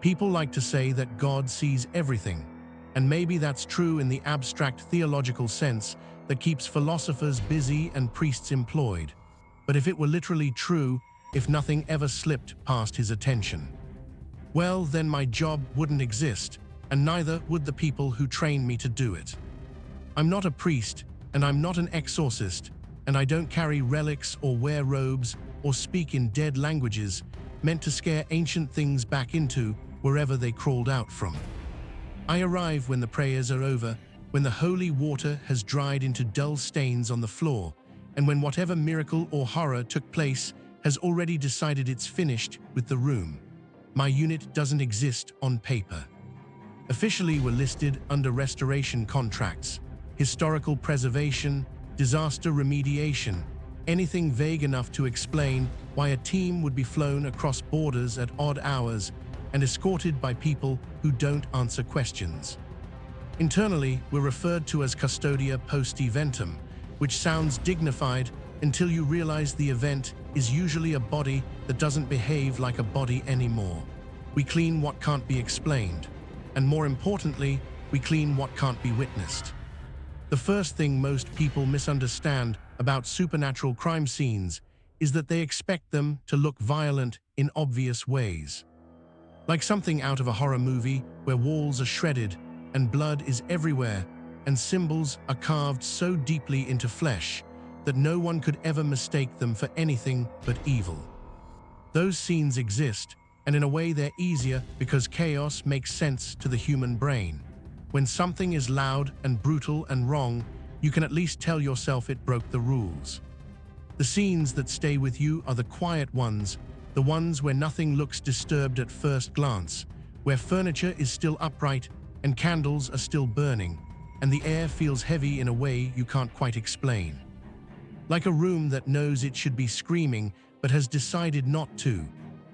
People like to say that God sees everything, and maybe that's true in the abstract theological sense that keeps philosophers busy and priests employed. But if it were literally true, if nothing ever slipped past his attention, well, then my job wouldn't exist, and neither would the people who trained me to do it. I'm not a priest, and I'm not an exorcist, and I don't carry relics or wear robes or speak in dead languages meant to scare ancient things back into wherever they crawled out from. I arrive when the prayers are over, when the holy water has dried into dull stains on the floor, and when whatever miracle or horror took place has already decided it's finished with the room. My unit doesn't exist on paper. Officially, we're listed under restoration contracts, historical preservation, disaster remediation, anything vague enough to explain why a team would be flown across borders at odd hours and escorted by people who don't answer questions. Internally, we're referred to as custodia post-eventum, which sounds dignified until you realize the event is usually a body that doesn't behave like a body anymore. We clean what can't be explained, and more importantly, we clean what can't be witnessed. The first thing most people misunderstand about supernatural crime scenes is that they expect them to look violent in obvious ways. Like something out of a horror movie where walls are shredded and blood is everywhere and symbols are carved so deeply into flesh that no one could ever mistake them for anything but evil. Those scenes exist, and in a way they're easier because chaos makes sense to the human brain. When something is loud and brutal and wrong, you can at least tell yourself it broke the rules. The scenes that stay with you are the quiet ones, the ones where nothing looks disturbed at first glance, where furniture is still upright and candles are still burning, and the air feels heavy in a way you can't quite explain. Like a room that knows it should be screaming but has decided not to.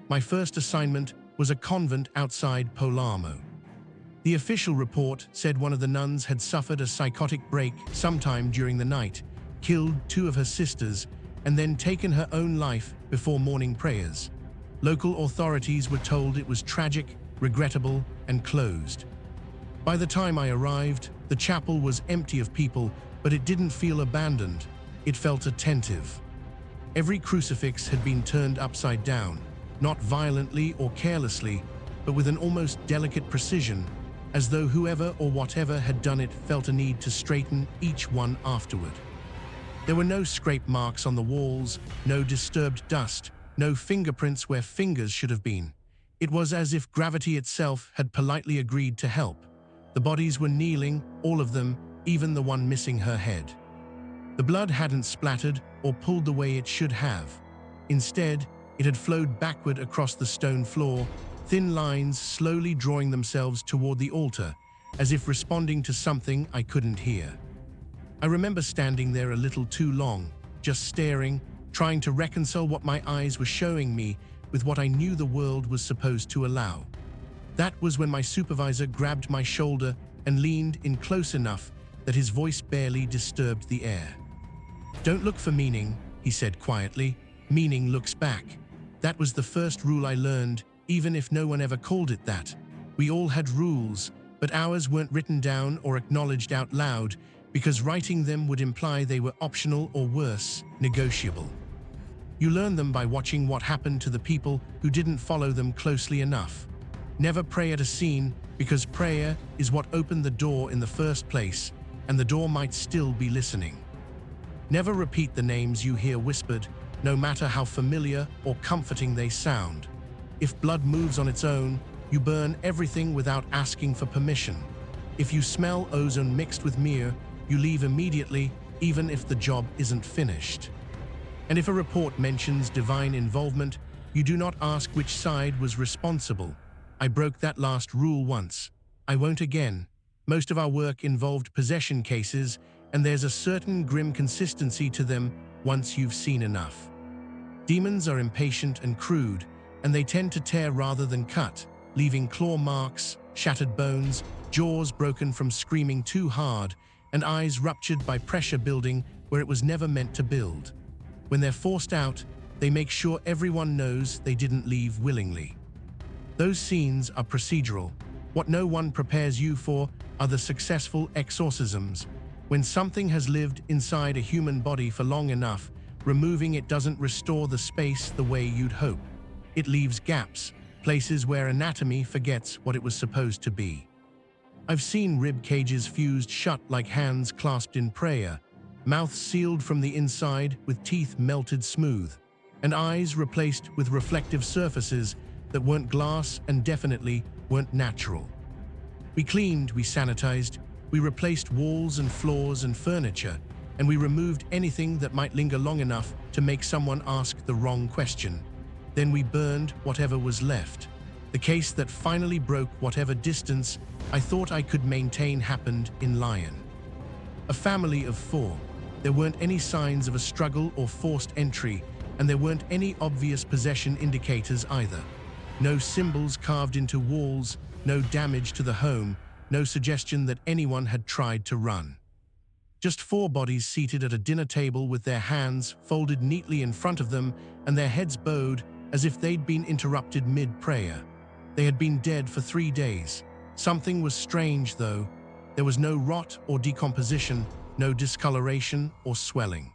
My first assignment was a convent outside Palermo. The official report said one of the nuns had suffered a psychotic break sometime during the night, killed 2 of her sisters, and then taken her own life before morning prayers. Local authorities were told it was tragic, regrettable, and closed. By the time I arrived, the chapel was empty of people, but it didn't feel abandoned. It felt attentive. Every crucifix had been turned upside down, not violently or carelessly, but with an almost delicate precision, as though whoever or whatever had done it felt a need to straighten each one afterward. There were no scrape marks on the walls, no disturbed dust, no fingerprints where fingers should have been. It was as if gravity itself had politely agreed to help. The bodies were kneeling, all of them, even the one missing her head. The blood hadn't splattered or pulled the way it should have. Instead, it had flowed backward across the stone floor, thin lines slowly drawing themselves toward the altar, as if responding to something I couldn't hear. I remember standing there a little too long, just staring, trying to reconcile what my eyes were showing me with what I knew the world was supposed to allow. That was when my supervisor grabbed my shoulder and leaned in close enough that his voice barely disturbed the air. "Don't look for meaning," he said quietly. "Meaning looks back." That was the first rule I learned, even if no one ever called it that. We all had rules, but ours weren't written down or acknowledged out loud because writing them would imply they were optional or worse, negotiable. You learn them by watching what happened to the people who didn't follow them closely enough. Never pray at a scene because prayer is what opened the door in the first place, and the door might still be listening. Never repeat the names you hear whispered, no matter how familiar or comforting they sound. If blood moves on its own, you burn everything without asking for permission. If you smell ozone mixed with myrrh, you leave immediately, even if the job isn't finished. And if a report mentions divine involvement, you do not ask which side was responsible. I broke that last rule once. I won't again. Most of our work involved possession cases, and there's a certain grim consistency to them once you've seen enough. Demons are impatient and crude, and they tend to tear rather than cut, leaving claw marks, shattered bones, jaws broken from screaming too hard, and eyes ruptured by pressure building where it was never meant to build. When they're forced out, they make sure everyone knows they didn't leave willingly. Those scenes are procedural. What no one prepares you for are the successful exorcisms. When something has lived inside a human body for long enough, removing it doesn't restore the space the way you'd hope. It leaves gaps, places where anatomy forgets what it was supposed to be. I've seen rib cages fused shut like hands clasped in prayer, mouths sealed from the inside with teeth melted smooth, and eyes replaced with reflective surfaces that weren't glass and definitely weren't natural. We cleaned, we sanitized, we replaced walls and floors and furniture, and we removed anything that might linger long enough to make someone ask the wrong question. Then we burned whatever was left. The case that finally broke whatever distance I thought I could maintain happened in Lyon. A family of 4. There weren't any signs of a struggle or forced entry, and there weren't any obvious possession indicators either. No symbols carved into walls, no damage to the home, no suggestion that anyone had tried to run. Just 4 bodies seated at a dinner table with their hands folded neatly in front of them and their heads bowed as if they'd been interrupted mid-prayer. They had been dead for 3 days. Something was strange, though. There was no rot or decomposition, no discoloration or swelling.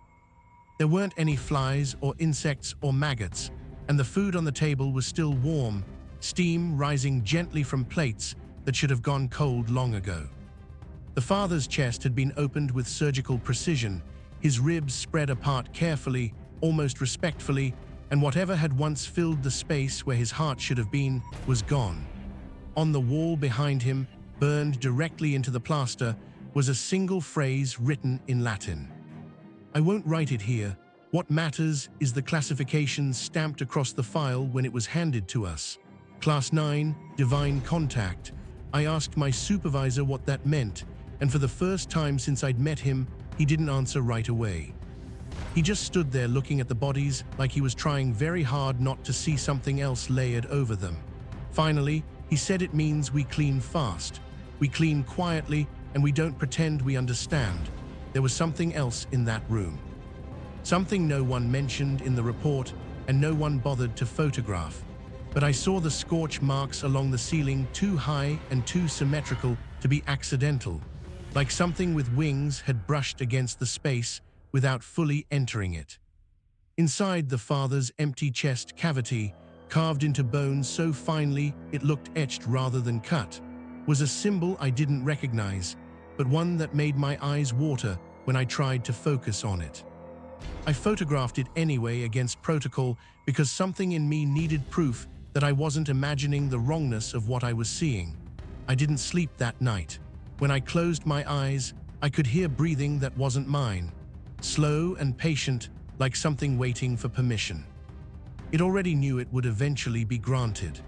There weren't any flies or insects or maggots, and the food on the table was still warm, steam rising gently from plates that should have gone cold long ago. The father's chest had been opened with surgical precision, his ribs spread apart carefully, almost respectfully, and whatever had once filled the space where his heart should have been was gone. On the wall behind him, burned directly into the plaster, was a single phrase written in Latin. I won't write it here. What matters is the classification stamped across the file when it was handed to us. Class 9, Divine Contact. I asked my supervisor what that meant, and for the first time since I'd met him, he didn't answer right away. He just stood there looking at the bodies like he was trying very hard not to see something else layered over them. Finally, he said it means we clean fast. We clean quietly, and we don't pretend we understand. There was something else in that room. Something no one mentioned in the report, and no one bothered to photograph. But I saw the scorch marks along the ceiling too high and too symmetrical to be accidental, like something with wings had brushed against the space without fully entering it. Inside the father's empty chest cavity, carved into bone so finely it looked etched rather than cut, was a symbol I didn't recognize, but one that made my eyes water when I tried to focus on it. I photographed it anyway against protocol because something in me needed proof that I wasn't imagining the wrongness of what I was seeing. I didn't sleep that night. When I closed my eyes, I could hear breathing that wasn't mine, slow and patient, like something waiting for permission. It already knew it would eventually be granted.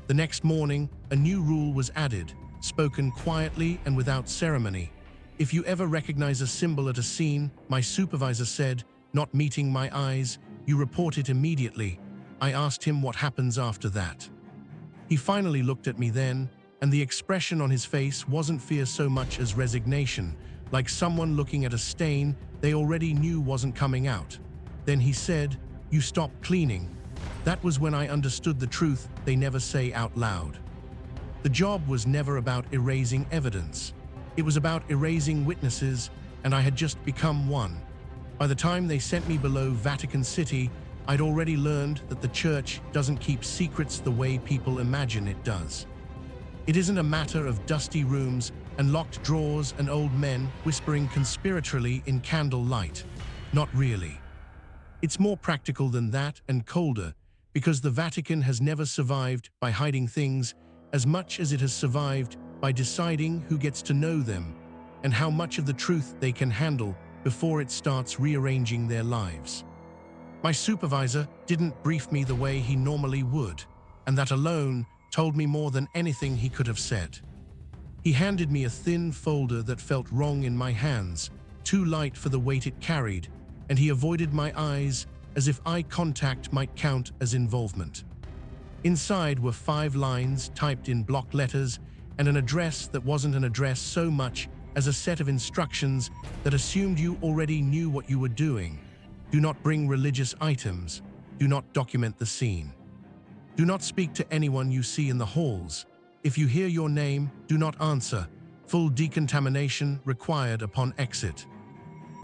The next morning, a new rule was added, spoken quietly and without ceremony. If you ever recognize a symbol at a scene, my supervisor said, not meeting my eyes, you report it immediately. I asked him what happens after that. He finally looked at me then, and the expression on his face wasn't fear so much as resignation, like someone looking at a stain they already knew wasn't coming out. Then he said, "You stop cleaning." That was when I understood the truth they never say out loud. The job was never about erasing evidence. It was about erasing witnesses, and I had just become one. By the time they sent me below Vatican City, I'd already learned that the church doesn't keep secrets the way people imagine it does. It isn't a matter of dusty rooms and locked drawers and old men whispering conspiratorially in candle light. Not really. It's more practical than that and colder, because the Vatican has never survived by hiding things as much as it has survived by deciding who gets to know them and how much of the truth they can handle before it starts rearranging their lives. My supervisor didn't brief me the way he normally would, and that alone told me more than anything he could have said. He handed me a thin folder that felt wrong in my hands, too light for the weight it carried, and he avoided my eyes as if eye contact might count as involvement. Inside were 5 lines typed in block letters and an address that wasn't an address so much as a set of instructions that assumed you already knew what you were doing. Do not bring religious items. Do not document the scene. Do not speak to anyone you see in the halls. If you hear your name, do not answer. Full decontamination required upon exit.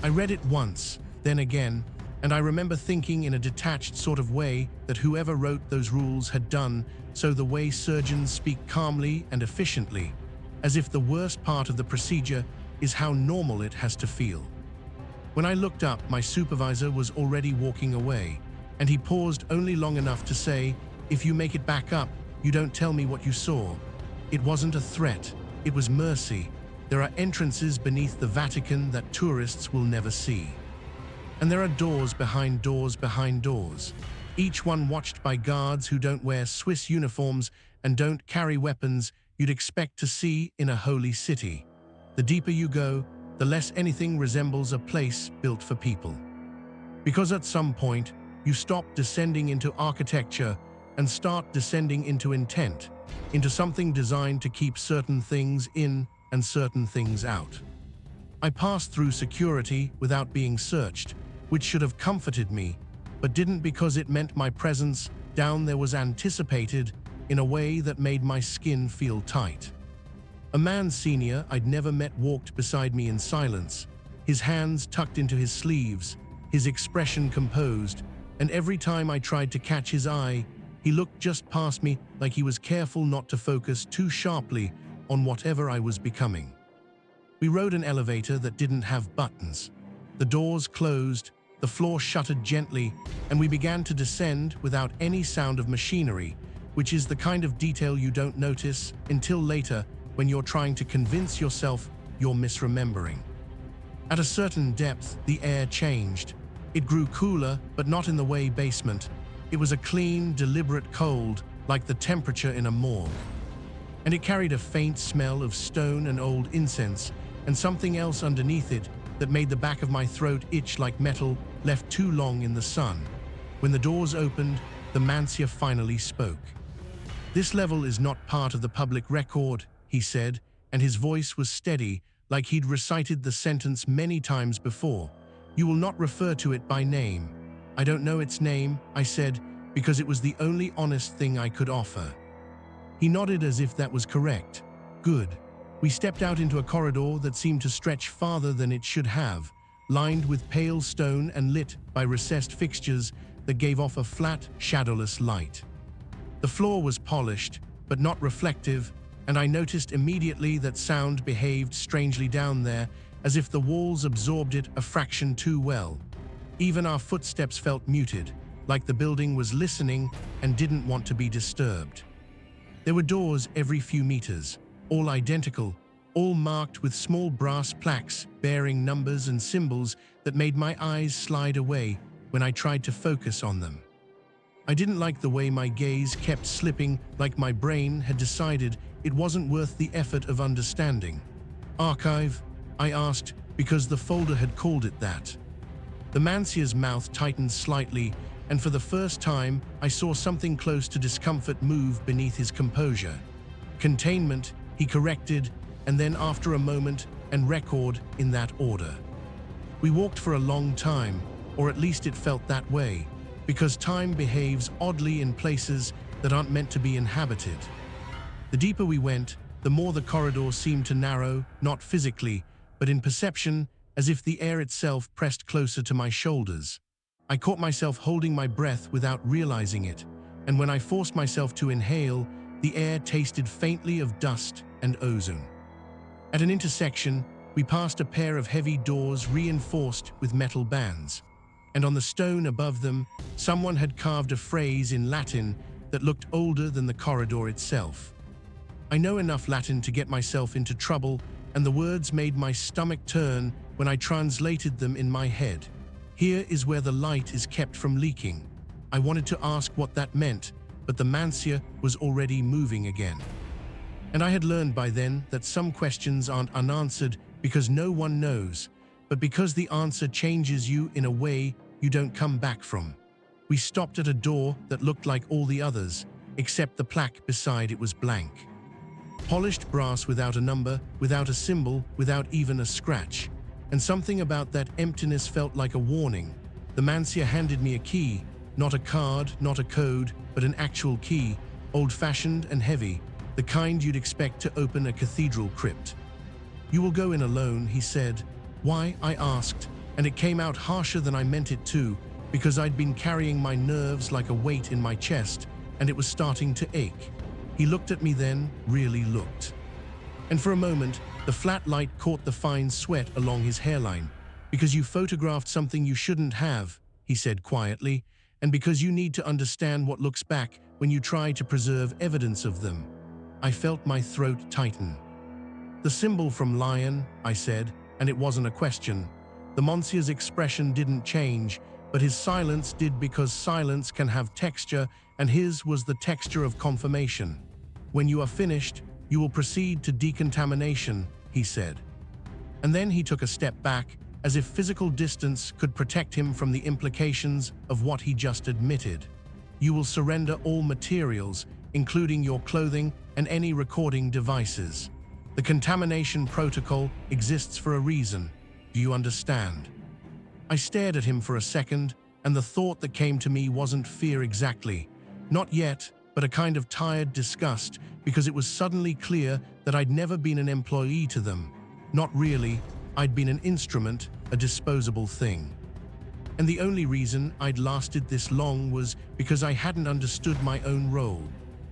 I read it once, then again, and I remember thinking in a detached sort of way that whoever wrote those rules had done so the way surgeons speak calmly and efficiently, as if the worst part of the procedure is how normal it has to feel. When I looked up, my supervisor was already walking away, and he paused only long enough to say, "If you make it back up, you don't tell me what you saw." It wasn't a threat, it was mercy. There are entrances beneath the Vatican that tourists will never see. And there are doors behind doors behind doors, each one watched by guards who don't wear Swiss uniforms and don't carry weapons you'd expect to see in a holy city. The deeper you go, the less anything resembles a place built for people. Because at some point, you stop descending into architecture and start descending into intent, into something designed to keep certain things in and certain things out. I passed through security without being searched, which should have comforted me, but didn't because it meant my presence down there was anticipated in a way that made my skin feel tight. A man senior I'd never met walked beside me in silence, his hands tucked into his sleeves, his expression composed, and every time I tried to catch his eye, he looked just past me like he was careful not to focus too sharply on whatever I was becoming. We rode an elevator that didn't have buttons. The doors closed, the floor shuttered gently, and we began to descend without any sound of machinery, which is the kind of detail you don't notice until later when you're trying to convince yourself you're misremembering. At a certain depth, the air changed. It grew cooler, but not in the way basement. It was a clean, deliberate cold, like the temperature in a morgue. And it carried a faint smell of stone and old incense, and something else underneath it that made the back of my throat itch like metal left too long in the sun. When the doors opened, the Mancia finally spoke. "This level is not part of the public record," he said, and his voice was steady, like he'd recited the sentence many times before. "You will not refer to it by name." "I don't know its name," I said, because it was the only honest thing I could offer. He nodded as if that was correct. "Good." We stepped out into a corridor that seemed to stretch farther than it should have, lined with pale stone and lit by recessed fixtures that gave off a flat, shadowless light. The floor was polished, but not reflective, and I noticed immediately that sound behaved strangely down there, as if the walls absorbed it a fraction too well. Even our footsteps felt muted, like the building was listening and didn't want to be disturbed. There were doors every few meters, all identical, all marked with small brass plaques bearing numbers and symbols that made my eyes slide away when I tried to focus on them. I didn't like the way my gaze kept slipping, like my brain had decided it wasn't worth the effort of understanding. "Archive?" I asked, because the folder had called it that. The Mancia's mouth tightened slightly, and for the first time, I saw something close to discomfort move beneath his composure. "Containment," he corrected, and then after a moment, "and record in that order." We walked for a long time, or at least it felt that way, because time behaves oddly in places that aren't meant to be inhabited. The deeper we went, the more the corridor seemed to narrow, not physically, but in perception, as if the air itself pressed closer to my shoulders. I caught myself holding my breath without realizing it, and when I forced myself to inhale, the air tasted faintly of dust and ozone. At an intersection, we passed a pair of heavy doors reinforced with metal bands, and on the stone above them, someone had carved a phrase in Latin that looked older than the corridor itself. I know enough Latin to get myself into trouble, and the words made my stomach turn when I translated them in my head. "Here is where the light is kept from leaking." I wanted to ask what that meant, but the Mancia was already moving again. And I had learned by then that some questions aren't unanswered because no one knows, but because the answer changes you in a way you don't come back from. We stopped at a door that looked like all the others, except the plaque beside it was blank. Polished brass without a number, without a symbol, without even a scratch. And something about that emptiness felt like a warning. The Mancia handed me a key, Not a card, not a code, but an actual key, old-fashioned and heavy, the kind you'd expect to open a cathedral crypt. "You will go in alone," he said. "Why?" I asked, and it came out harsher than I meant it to, because I'd been carrying my nerves like a weight in my chest, and it was starting to ache. He looked at me then, really looked. And for a moment, the flat light caught the fine sweat along his hairline. "Because you photographed something you shouldn't have," he said quietly, "and because you need to understand what looks back when you try to preserve evidence of them." I felt my throat tighten. "The symbol from Lion," I said, and it wasn't a question. The monsieur's expression didn't change, but his silence did, because silence can have texture, and his was the texture of confirmation. "When you are finished, you will proceed to decontamination," he said. And then he took a step back, as if physical distance could protect him from the implications of what he just admitted. "You will surrender all materials, including your clothing and any recording devices. The contamination protocol exists for a reason. Do you understand?" I stared at him for a second, and the thought that came to me wasn't fear exactly. Not yet, but a kind of tired disgust, because it was suddenly clear that I'd never been an employee to them. Not really. I'd been an instrument, a disposable thing. And the only reason I'd lasted this long was because I hadn't understood my own role.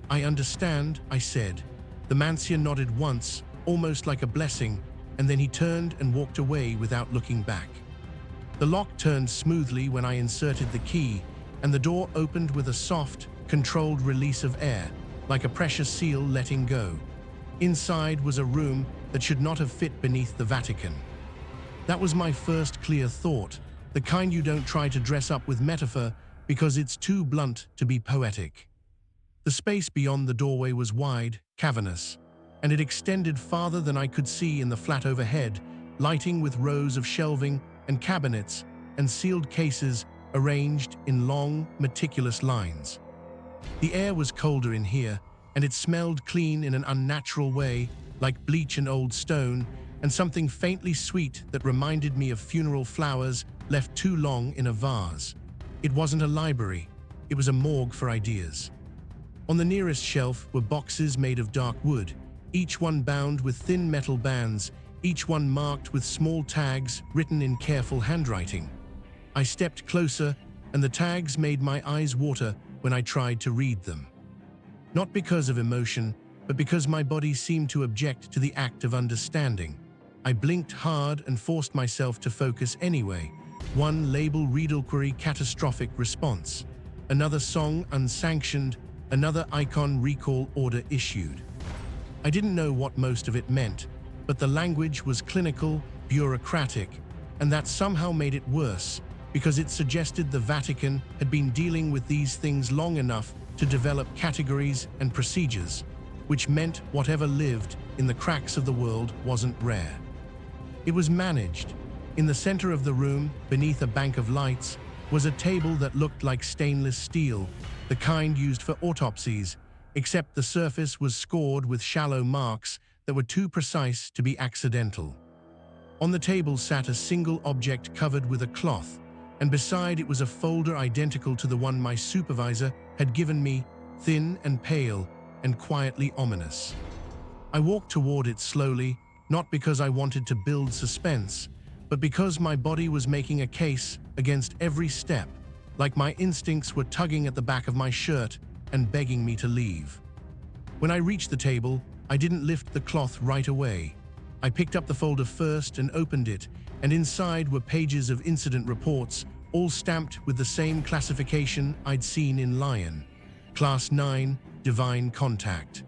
"I understand," I said. The Mancier nodded once, almost like a blessing, and then he turned and walked away without looking back. The lock turned smoothly when I inserted the key, and the door opened with a soft, controlled release of air, like a precious seal letting go. Inside was a room that should not have fit beneath the Vatican. That was my first clear thought, the kind you don't try to dress up with metaphor because it's too blunt to be poetic. The space beyond the doorway was wide, cavernous, and it extended farther than I could see in the flat overhead, lighting with rows of shelving and cabinets and sealed cases arranged in long, meticulous lines. The air was colder in here, and it smelled clean in an unnatural way, like bleach and old stone, and something faintly sweet that reminded me of funeral flowers left too long in a vase. It wasn't a library, it was a morgue for ideas. On the nearest shelf were boxes made of dark wood, each one bound with thin metal bands, each one marked with small tags written in careful handwriting. I stepped closer, and the tags made my eyes water when I tried to read them. Not because of emotion, but because my body seemed to object to the act of understanding. I blinked hard and forced myself to focus anyway. One label reliquary catastrophic response. Another song unsanctioned, another icon recall order issued. I didn't know what most of it meant, but the language was clinical, bureaucratic, and that somehow made it worse, because it suggested the Vatican had been dealing with these things long enough to develop categories and procedures, which meant whatever lived in the cracks of the world wasn't rare. It was managed. In the center of the room, beneath a bank of lights, was a table that looked like stainless steel, the kind used for autopsies, except the surface was scored with shallow marks that were too precise to be accidental. On the table sat a single object covered with a cloth, and beside it was a folder identical to the one my supervisor had given me, thin and pale and quietly ominous. I walked toward it slowly, not because I wanted to build suspense, but because my body was making a case against every step, like my instincts were tugging at the back of my shirt and begging me to leave. When I reached the table, I didn't lift the cloth right away. I picked up the folder first and opened it, and inside were pages of incident reports, all stamped with the same classification I'd seen in Lion. Class 9, Divine Contact.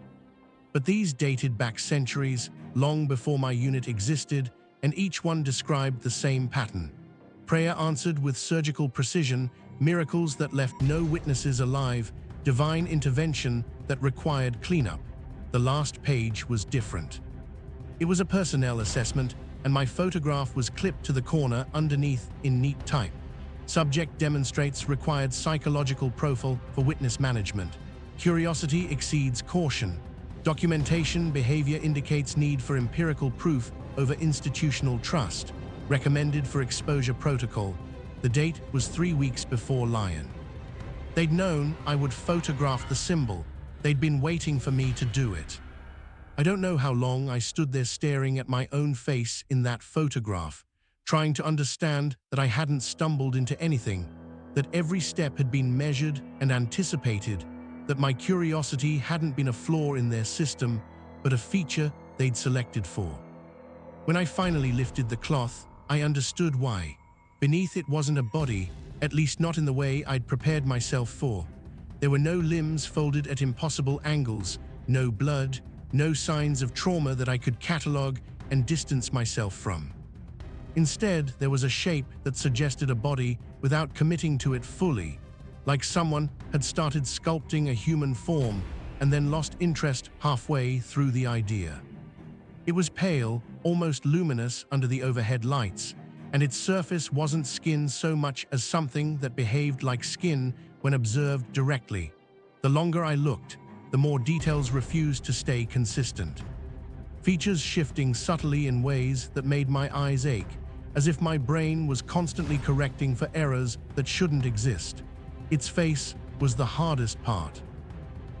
But these dated back centuries, long before my unit existed, and each one described the same pattern. Prayer answered with surgical precision, miracles that left no witnesses alive, divine intervention that required cleanup. The last page was different. It was a personnel assessment, and my photograph was clipped to the corner underneath in neat type. Subject demonstrates required psychological profile for witness management. Curiosity exceeds caution. Documentation behavior indicates need for empirical proof over institutional trust. Recommended for exposure protocol. The date was 3 weeks before Lion. They'd known I would photograph the symbol. They'd been waiting for me to do it. I don't know how long I stood there staring at my own face in that photograph, trying to understand that I hadn't stumbled into anything, that every step had been measured and anticipated, that my curiosity hadn't been a flaw in their system, but a feature they'd selected for. When I finally lifted the cloth, I understood why. Beneath it wasn't a body, at least not in the way I'd prepared myself for. There were no limbs folded at impossible angles, no blood, no signs of trauma that I could catalogue and distance myself from. Instead, there was a shape that suggested a body without committing to it fully, like someone had started sculpting a human form and then lost interest halfway through the idea. It was pale, almost luminous under the overhead lights, and its surface wasn't skin so much as something that behaved like skin when observed directly. The longer I looked, the more details refused to stay consistent. Features shifting subtly in ways that made my eyes ache, as if my brain was constantly correcting for errors that shouldn't exist. Its face was the hardest part.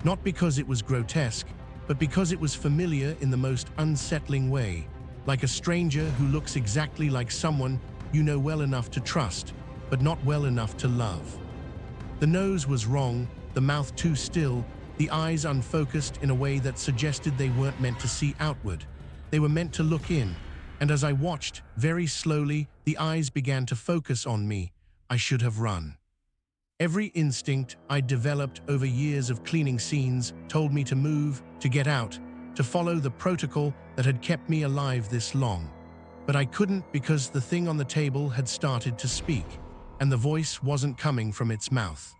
Not because it was grotesque, but because it was familiar in the most unsettling way, like a stranger who looks exactly like someone you know well enough to trust, but not well enough to love. The nose was wrong, the mouth too still, the eyes unfocused in a way that suggested they weren't meant to see outward. They were meant to look in, and as I watched, very slowly, the eyes began to focus on me. I should have run. Every instinct I'd developed over years of cleaning scenes told me to move, to get out, to follow the protocol that had kept me alive this long. But I couldn't because the thing on the table had started to speak, and the voice wasn't coming from its mouth.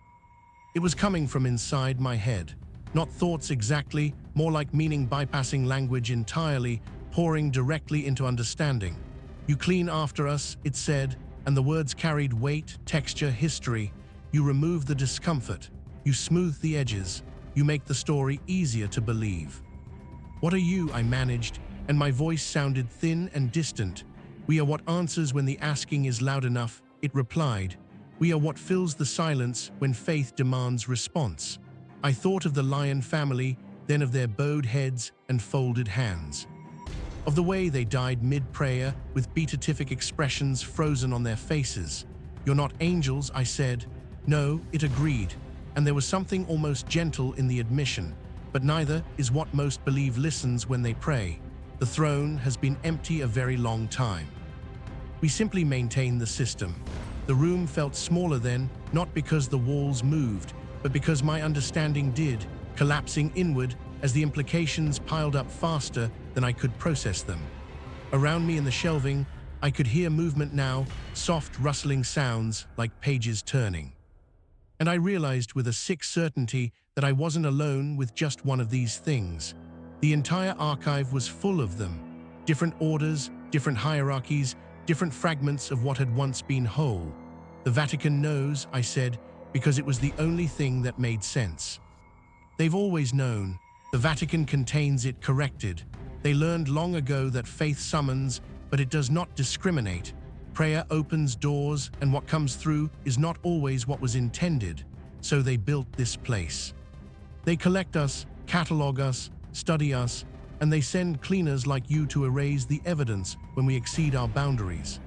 It was coming from inside my head. Not thoughts exactly, more like meaning bypassing language entirely, pouring directly into understanding. You clean after us, it said, and the words carried weight, texture, history. You remove the discomfort. You smooth the edges. You make the story easier to believe. What are you? I managed, and my voice sounded thin and distant. We are what answers when the asking is loud enough, it replied. We are what fills the silence when faith demands response. I thought of the lion family, then of their bowed heads and folded hands. Of the way they died mid-prayer with beatific expressions frozen on their faces. You're not angels, I said. No, it agreed, and there was something almost gentle in the admission, but neither is what most believe listens when they pray. The throne has been empty a very long time. We simply maintain the system. The room felt smaller then, not because the walls moved, but because my understanding did, collapsing inward as the implications piled up faster than I could process them. Around me in the shelving, I could hear movement now, soft rustling sounds like pages turning. And I realized with a sick certainty that I wasn't alone with just one of these things. The entire archive was full of them. Different orders, different hierarchies, different fragments of what had once been whole. The Vatican knows, I said, because it was the only thing that made sense. They've always known. The Vatican contains it corrected. They learned long ago that faith summons, but it does not discriminate. Prayer opens doors, and what comes through is not always what was intended. So they built this place. They collect us, catalog us, study us, and they send cleaners like you to erase the evidence when we exceed our boundaries.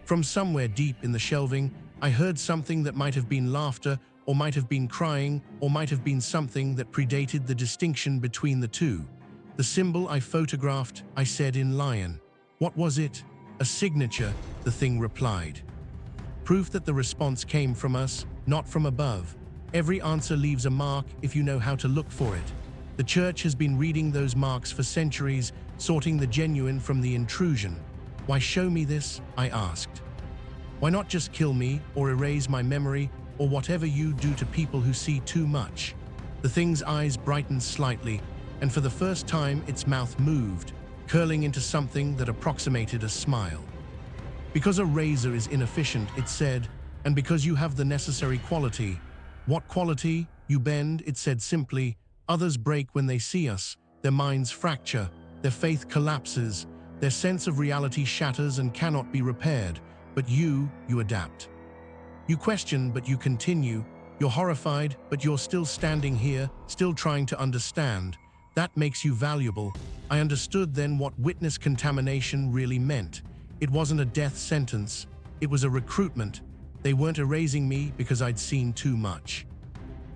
From somewhere deep in the shelving, I heard something that might have been laughter, or might have been crying, or might have been something that predated the distinction between the two. The symbol I photographed, I said in lion. What was it? A signature, the thing replied. Proof that the response came from us, not from above. Every answer leaves a mark if you know how to look for it. The church has been reading those marks for centuries, sorting the genuine from the intrusion. Why show me this? I asked. Why not just kill me, or erase my memory, or whatever you do to people who see too much? The thing's eyes brightened slightly, and for the first time its mouth moved, curling into something that approximated a smile. Because a razor is inefficient, it said, and because you have the necessary quality. What quality? You bend, it said simply. Others break when they see us. Their minds fracture. Their faith collapses. Their sense of reality shatters and cannot be repaired. But you adapt. You question, but you continue. You're horrified, but you're still standing here, still trying to understand. That makes you valuable. I understood then what witness contamination really meant. It wasn't a death sentence. It was a recruitment. They weren't erasing me because I'd seen too much.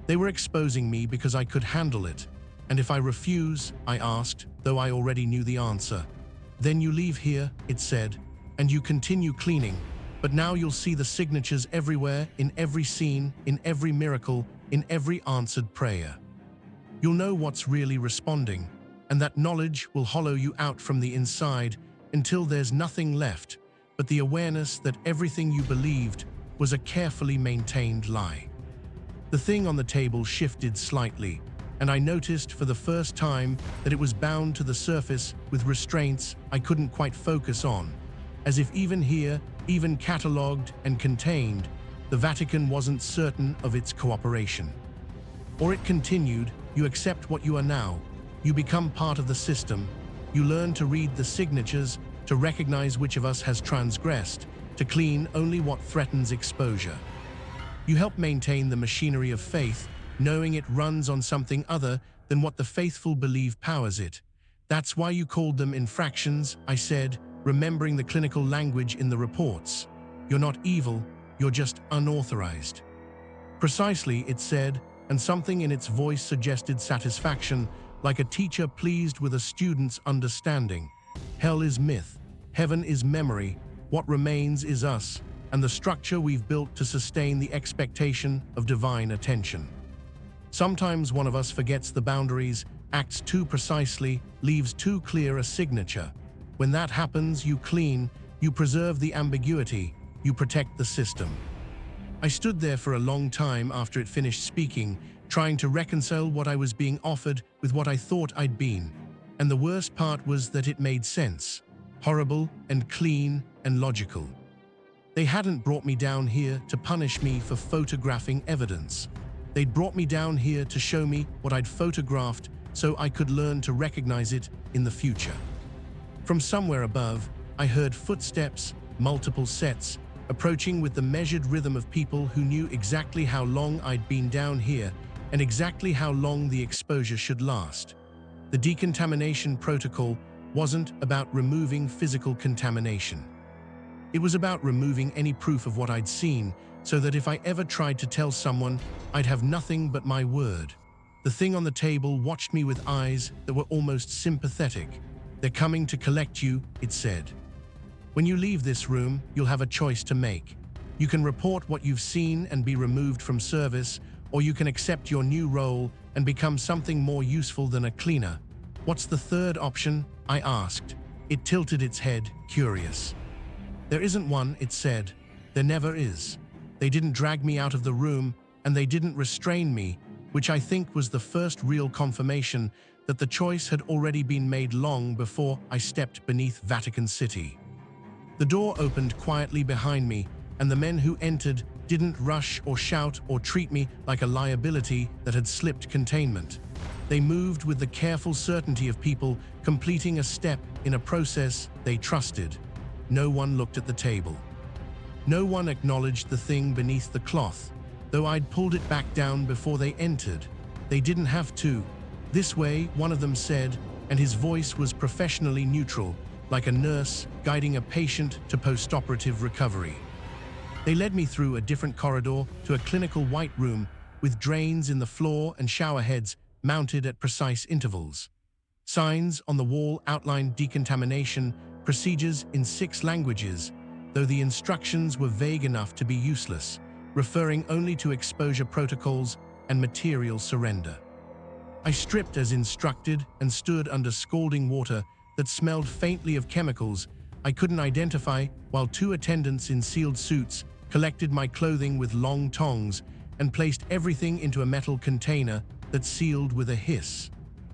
They were exposing me because I could handle it. And if I refuse, I asked, though I already knew the answer. Then you leave here, it said, and you continue cleaning. But now you'll see the signatures everywhere, in every scene, in every miracle, in every answered prayer. You'll know what's really responding, and that knowledge will hollow you out from the inside until there's nothing left but the awareness that everything you believed was a carefully maintained lie. The thing on the table shifted slightly, and I noticed for the first time that it was bound to the surface with restraints I couldn't quite focus on, as if even here, even catalogued and contained, the Vatican wasn't certain of its cooperation. Or it continued, you accept what you are now, you become part of the system, you learn to read the signatures, to recognize which of us has transgressed, to clean only what threatens exposure. You help maintain the machinery of faith, knowing it runs on something other than what the faithful believe powers it. That's why you called them infractions, I said, remembering the clinical language in the reports. You're not evil, you're just unauthorized. Precisely, it said, and something in its voice suggested satisfaction, like a teacher pleased with a student's understanding. Hell is myth, heaven is memory, what remains is us, and the structure we've built to sustain the expectation of divine attention. Sometimes one of us forgets the boundaries, acts too precisely, leaves too clear a signature. When that happens, you clean, you preserve the ambiguity, you protect the system. I stood there for a long time after it finished speaking, trying to reconcile what I was being offered with what I thought I'd been. And the worst part was that it made sense. Horrible and clean and logical. They hadn't brought me down here to punish me for photographing evidence. They'd brought me down here to show me what I'd photographed so I could learn to recognize it in the future. From somewhere above, I heard footsteps, multiple sets, approaching with the measured rhythm of people who knew exactly how long I'd been down here and exactly how long the exposure should last. The decontamination protocol wasn't about removing physical contamination. It was about removing any proof of what I'd seen, so that if I ever tried to tell someone, I'd have nothing but my word. The thing on the table watched me with eyes that were almost sympathetic. They're coming to collect you, it said. When you leave this room, you'll have a choice to make. You can report what you've seen and be removed from service, or you can accept your new role and become something more useful than a cleaner. What's the third option? I asked. It tilted its head, curious. There isn't one, it said. There never is. They didn't drag me out of the room, and they didn't restrain me, which I think was the first real confirmation that the choice had already been made long before I stepped beneath Vatican City. The door opened quietly behind me, and the men who entered didn't rush or shout or treat me like a liability that had slipped containment. They moved with the careful certainty of people completing a step in a process they trusted. No one looked at the table. No one acknowledged the thing beneath the cloth, though I'd pulled it back down before they entered. They didn't have to. This way, one of them said, and his voice was professionally neutral, like a nurse guiding a patient to post-operative recovery. They led me through a different corridor to a clinical white room with drains in the floor and shower heads mounted at precise intervals. Signs on the wall outlined decontamination procedures in 6 languages, though the instructions were vague enough to be useless, referring only to exposure protocols and material surrender. I stripped as instructed and stood under scalding water that smelled faintly of chemicals I couldn't identify, while 2 attendants in sealed suits collected my clothing with long tongs and placed everything into a metal container that sealed with a hiss.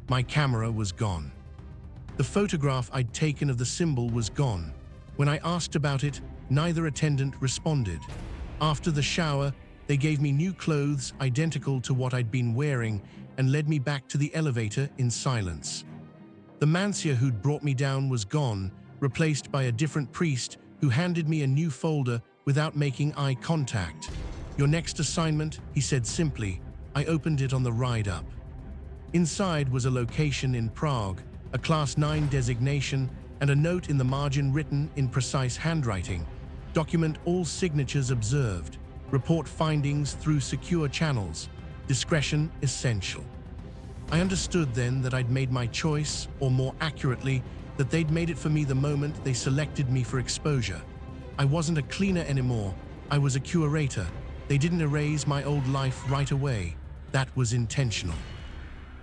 My camera was gone. The photograph I'd taken of the symbol was gone. When I asked about it, neither attendant responded. After the shower, they gave me new clothes identical to what I'd been wearing and led me back to the elevator in silence. The mancia who'd brought me down was gone, replaced by a different priest who handed me a new folder without making eye contact. "Your next assignment," he said simply. I opened it on the ride up. Inside was a location in Prague, a Class 9 designation, and a note in the margin written in precise handwriting. "Document all signatures observed. Report findings through secure channels. Discretion essential." I understood then that I'd made my choice, or more accurately, that they'd made it for me the moment they selected me for exposure. I wasn't a cleaner anymore. I was a curator. They didn't erase my old life right away. That was intentional.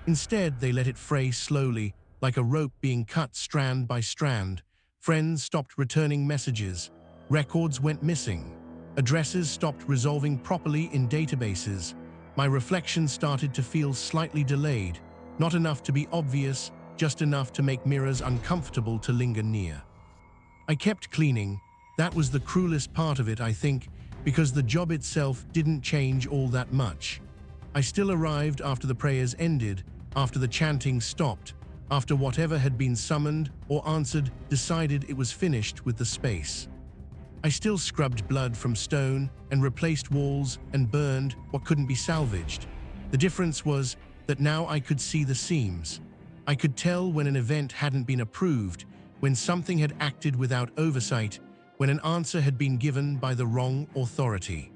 Instead, they let it fray slowly, like a rope being cut strand by strand. Friends stopped returning messages. Records went missing. Addresses stopped resolving properly in databases. My reflection started to feel slightly delayed, not enough to be obvious, just enough to make mirrors uncomfortable to linger near. I kept cleaning. That was the cruelest part of it, I think, because the job itself didn't change all that much. I still arrived after the prayers ended, after the chanting stopped, after whatever had been summoned or answered decided it was finished with the space. I still scrubbed blood from stone and replaced walls and burned what couldn't be salvaged. The difference was that now I could see the seams. I could tell when an event hadn't been approved, when something had acted without oversight, when an answer had been given by the wrong authority.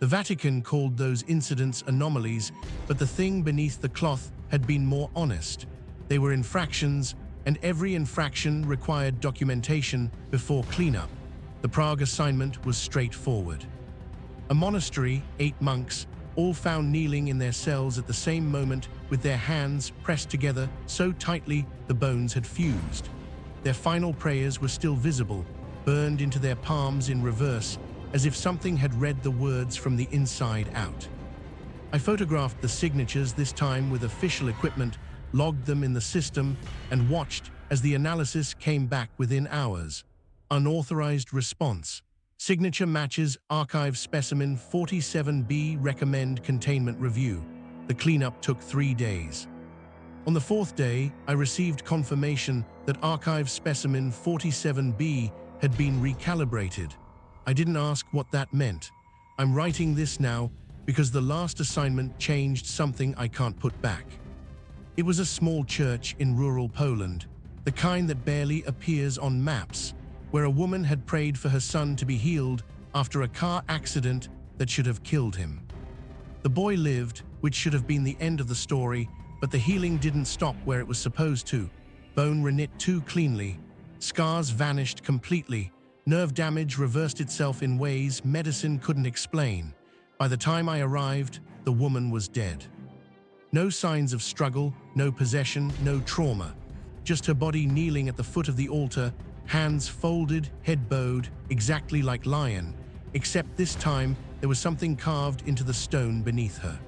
The Vatican called those incidents anomalies, but the thing beneath the cloth had been more honest. They were infractions, and every infraction required documentation before cleanup. The Prague assignment was straightforward. A monastery, 8 monks, all found kneeling in their cells at the same moment with their hands pressed together so tightly the bones had fused. Their final prayers were still visible, burned into their palms in reverse, as if something had read the words from the inside out. I photographed the signatures, this time with official equipment, logged them in the system, and watched as the analysis came back within hours. Unauthorized response. Signature matches archive specimen 47B, recommend containment review. The cleanup took 3 days. On the 4th day, I received confirmation that archive specimen 47B had been recalibrated. I didn't ask what that meant. I'm writing this now because the last assignment changed something I can't put back. It was a small church in rural Poland, the kind that barely appears on maps, where a woman had prayed for her son to be healed after a car accident that should have killed him. The boy lived, which should have been the end of the story, but the healing didn't stop where it was supposed to. Bone reknit too cleanly. Scars vanished completely. Nerve damage reversed itself in ways medicine couldn't explain. By the time I arrived, the woman was dead. No signs of struggle, no possession, no trauma. Just her body kneeling at the foot of the altar, hands folded, head bowed, exactly like lion, except this time there was something carved into the stone beneath her.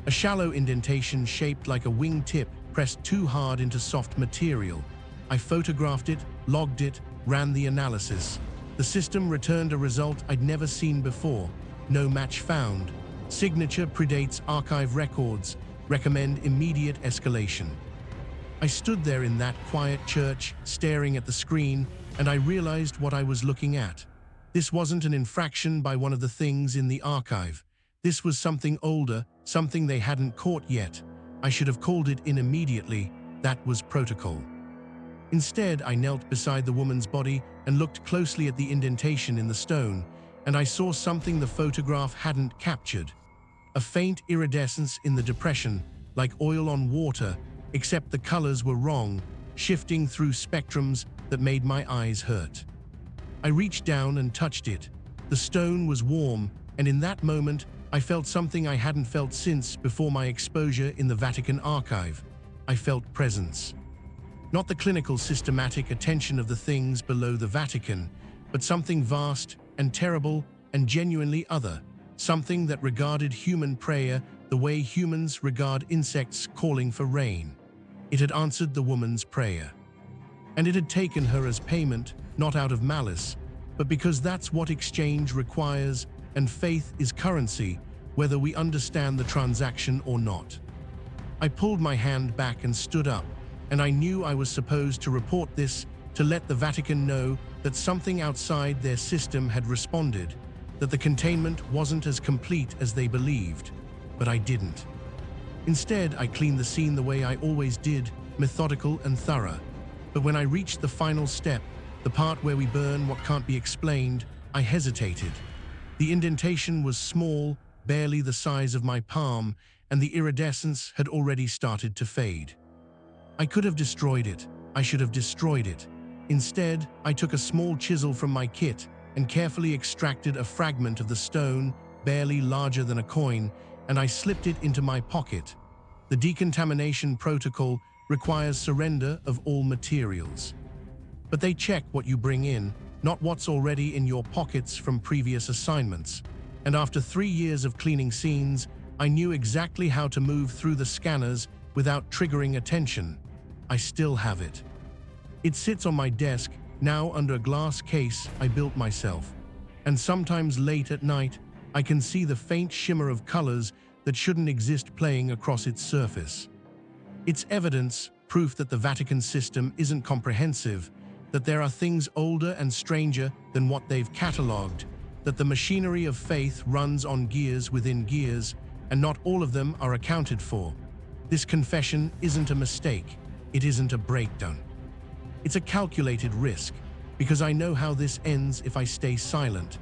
A shallow indentation shaped like a wingtip pressed too hard into soft material. I photographed it, logged it, ran the analysis. The system returned a result I'd never seen before. No match found. Signature predates archive records. Recommend immediate escalation. I stood there in that quiet church, staring at the screen, and I realized what I was looking at. This wasn't an infraction by one of the things in the archive. This was something older, something they hadn't caught yet. I should have called it in immediately. That was protocol. Instead, I knelt beside the woman's body and looked closely at the indentation in the stone, and I saw something the photograph hadn't captured. A faint iridescence in the depression, like oil on water, except the colors were wrong, shifting through spectrums that made my eyes hurt. I reached down and touched it. The stone was warm, and in that moment, I felt something I hadn't felt since before my exposure in the Vatican archive. I felt presence. Not the clinical, systematic attention of the things below the Vatican, but something vast and terrible and genuinely other, something that regarded human prayer the way humans regard insects calling for rain. It had answered the woman's prayer. And it had taken her as payment, not out of malice, but because that's what exchange requires, and faith is currency, whether we understand the transaction or not. I pulled my hand back and stood up, and I knew I was supposed to report this, to let the Vatican know that something outside their system had responded, that the containment wasn't as complete as they believed, but I didn't. Instead, I cleaned the scene the way I always did, methodical and thorough. But when I reached the final step, the part where we burn what can't be explained, I hesitated. The indentation was small, barely the size of my palm, and the iridescence had already started to fade. I could have destroyed it. I should have destroyed it. Instead, I took a small chisel from my kit and carefully extracted a fragment of the stone, barely larger than a coin, and I slipped it into my pocket. The decontamination protocol requires surrender of all materials. But they check what you bring in, not what's already in your pockets from previous assignments. And after 3 years of cleaning scenes, I knew exactly how to move through the scanners without triggering attention. I still have it. It sits on my desk, now under a glass case I built myself. And sometimes late at night, I can see the faint shimmer of colors that shouldn't exist playing across its surface. It's evidence, proof that the Vatican system isn't comprehensive, that there are things older and stranger than what they've catalogued, that the machinery of faith runs on gears within gears, and not all of them are accounted for. This confession isn't a mistake. It isn't a breakdown. It's a calculated risk, because I know how this ends if I stay silent.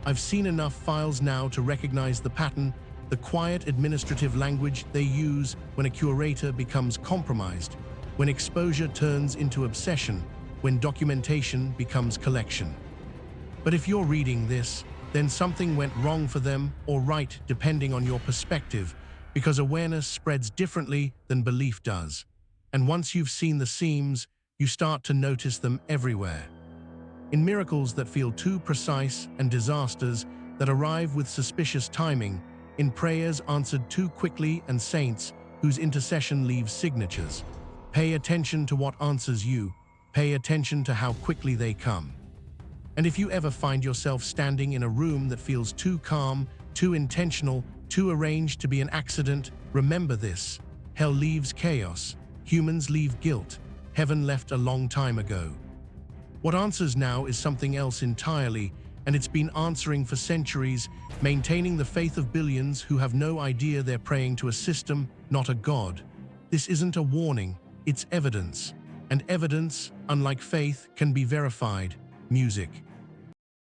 I've seen enough files now to recognize the pattern, the quiet administrative language they use when a curator becomes compromised, when exposure turns into obsession, when documentation becomes collection. But if you're reading this, then something went wrong for them, or right, depending on your perspective, because awareness spreads differently than belief does. And once you've seen the seams, you start to notice them everywhere. In miracles that feel too precise and disasters that arrive with suspicious timing, in prayers answered too quickly and saints whose intercession leaves signatures. Pay attention to what answers you. Pay attention to how quickly they come. And if you ever find yourself standing in a room that feels too calm, too intentional, too arranged to be an accident, remember this. Hell leaves chaos. Humans leave guilt. Heaven left a long time ago. What answers now is something else entirely, and it's been answering for centuries, maintaining the faith of billions who have no idea they're praying to a system, not a god. This isn't a warning, it's evidence. And evidence, unlike faith, can be verified. Music.